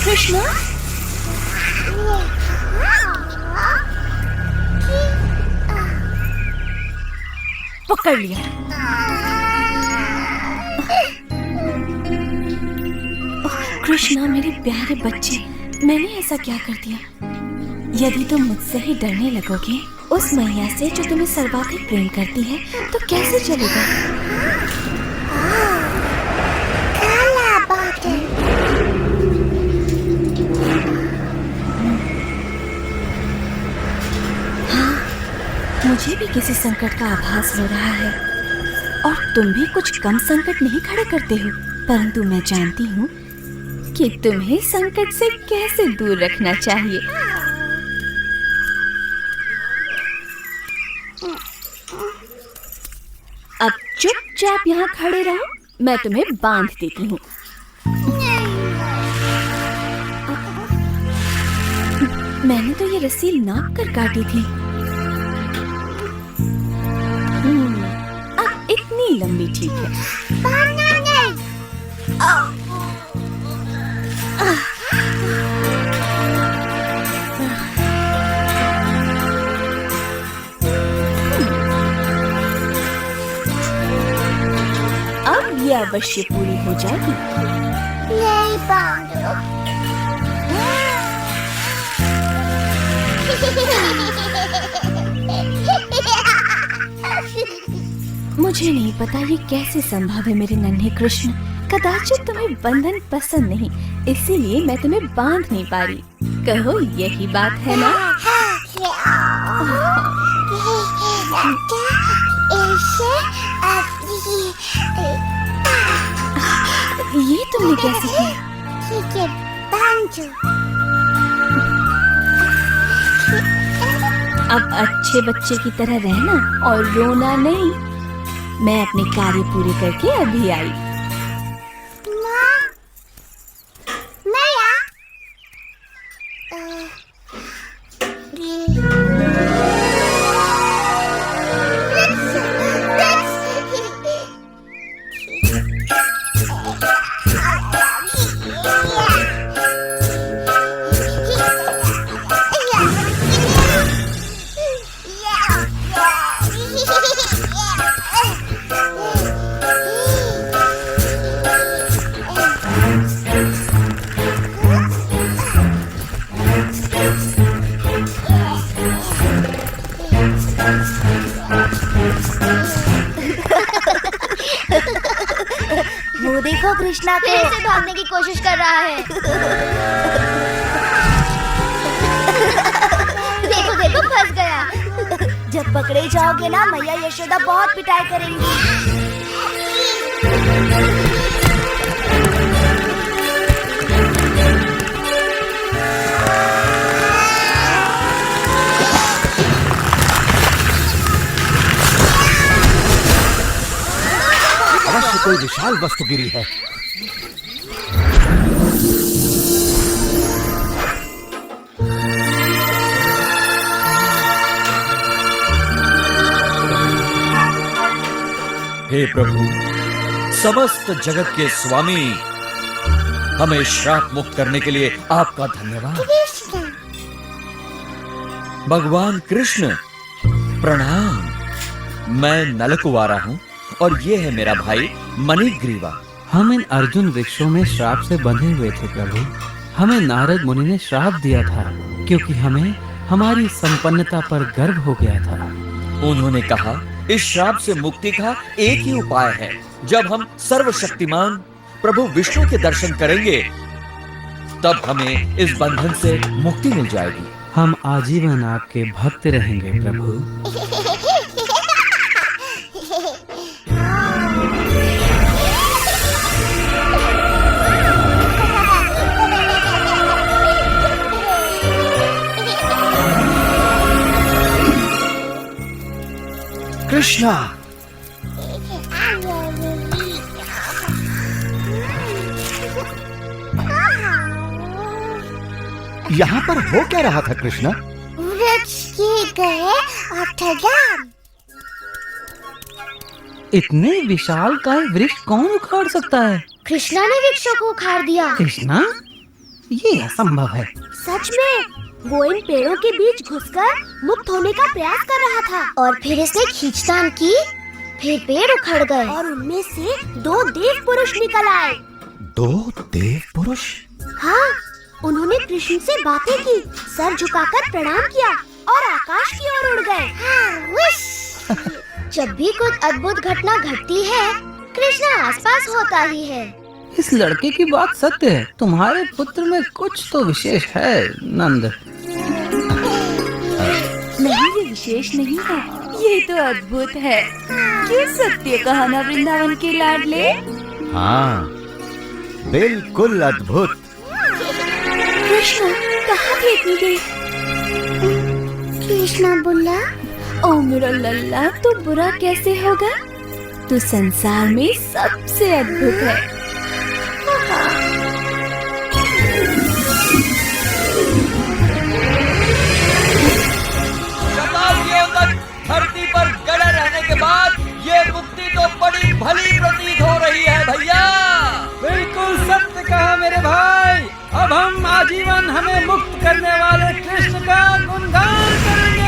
कृष्णा, पकड़ लिया। कृष्णा मेरे प्यारे बच्चे, मैंने ऐसा क्या कर दिया? यदि तुम मुझसे ही डरने लगोगे उस मैया से जो तुम्हें सर्वाधिक प्रेम करती है, तो कैसे चलेगा? हाँ, मुझे भी किसी संकट का आभास हो रहा है और तुम भी कुछ कम संकट नहीं खड़े करते हो, परंतु मैं जानती हूँ कि तुम्हें संकट से कैसे दूर रखना चाहिए। अब चुपचाप यहाँ खड़े रहो, मैं तुम्हें बांध देती हूँ। मैंने तो ये रस्सी नाप कर काटी थी। अब इतनी लंबी ठीक है। अब ये अवश्य पूरी हो जाएगी। नहीं बांधो। मुझे नहीं पता ये कैसे संभव है मेरे नन्हे कृष्ण। कदाचित तुम्हें बंधन पसंद नहीं, इसीलिए मैं तुम्हें बांध नहीं पा रही। कहो, यही बात है ना? ये तुमने कैसे किया? ठीक है, बांधो। अब अच्छे बच्चे की तरह रहना और रोना नहीं। मैं अपने कार्य पूरे करके अभी आई। वो देखो, कृष्णा फिर से भागने की कोशिश कर रहा है। देखो देखो, फंस गया। जब पकड़े जाओगे ना, मैया यशोदा बहुत पिटाई करेंगी। अवश्य कोई विशाल वस्तु गिरी है। हे प्रभु, समस्त जगत के स्वामी, हमें श्राप मुक्त करने के लिए आपका धन्यवाद। भगवान कृष्ण, प्रणाम। मैं नलकुवारा हूँ और ये है मेरा भाई मणिग्रीवा। हम इन अर्जुन वृक्षों में श्राप से बंधे हुए थे प्रभु। हमें नारद मुनि ने श्राप दिया था क्योंकि हमें हमारी संपन्नता पर गर्व हो गया था। उन्होंने कहा, इस श्राप से मुक्ति का एक ही उपाय है। जब हम सर्वशक्तिमान प्रभु विष्णु के दर्शन करेंगे, तब हमें इस बंधन से मुक्ति मिल जाएगी। हम आजीवन आपके भक्त रहेंगे प्रभु। कृष्णा, यहाँ पर हो क्या रहा था कृष्णा? वृक्ष की गए और ठगाम। इतने विशाल काय वृक्ष कौन उखाड़ सकता है? कृष्णा ने वृक्षों को उखाड़ दिया। कृष्णा, ये असंभव है। सच में वो इन पेड़ों के बीच घुसकर मुक्त होने का प्रयास कर रहा था और फिर इसने खींचतान की। फिर पेड़ उखड़ गए और उनमें से 2 देव पुरुष निकल आए। 2 देव पुरुष? हाँ, उन्होंने कृष्ण से बातें की, सर झुकाकर प्रणाम किया और आकाश की ओर उड़ गए। जब भी कुछ अद्भुत घटना घटती है, कृष्ण आसपास होता ही है। इस लड़के की बात सत्य है। तुम्हारे पुत्र में कुछ तो विशेष है नंद। नहीं, ये विशेष नहीं है, ये तो अद्भुत है। ये सत्य कहा ना वृंदावन के लाडले। हाँ, बिल्कुल अद्भुत। कृष्ण कहाँ थे इतनी देर? कृष्णा बुल्ला, ओ मेरा लल्ला, तू बुरा कैसे होगा? तू संसार में सबसे अद्भुत है। शताब्दियों तक धरती पर गड़े रहने के बाद ये मुक्ति तो बड़ी भली प्रतीत हो रही है भैया। बिल्कुल सत्य कहा मेरे भाई। अब हम आजीवन हमें मुक्त करने वाले कृष्ण का गुणगान करेंगे।